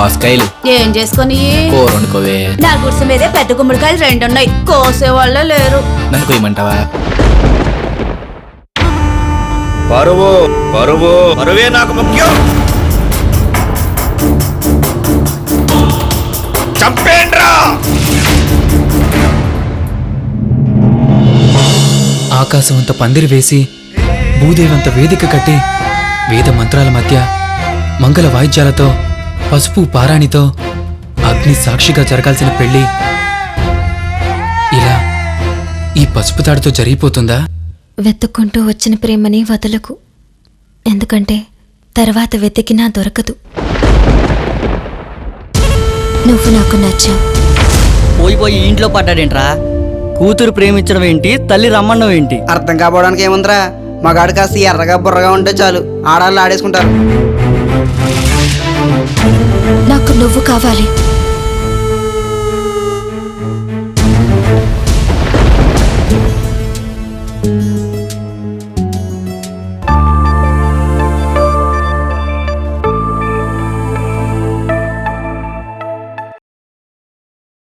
దోసకాయలు ఏం చేసుకొని కూర వండుకోవే. నా గుడిసె మీదే పెద్ద గుమ్మడికాయలు 2 ఉన్నాయి, కోసే వాళ్ళే లేరు. నన్ను కొయ్యమంటావా? పరువు పరువు పరువే నాకు ముఖ్యం. చంపేండ్రా. ఆకాశమంత పందిరి వేసి భూదేవంత వేదిక కట్టి వేద మంత్రాల మధ్య మంగళ వాయిద్యాలతో పసుపు పారాణితో అగ్ని సాక్షిగా జరగాల్సిన పెళ్లి ఇలా ఈ పసుపు తాడుతో జరిగిపోతుందా? వెతుక్కుంటూ వచ్చిన ప్రేమని వదలకు, ఎందుకంటే తర్వాత వెతికినా దొరకదు. నువ్వు నాకు నచ్చావు. పోయి ఇంట్లో పడ్డాడేంట్రా? కూతురు ప్రేమించడం ఏంటి, తల్లి రమ్మడం ఏంటి? అర్థం కావడానికి ఏముందిరా, మగాడు కాస్త ఎర్రగా బుర్రగా ఉంటే చాలు, ఆడాళ్ళు ఆడేసుకుంటారు. నాకు నువ్వు కావాలి.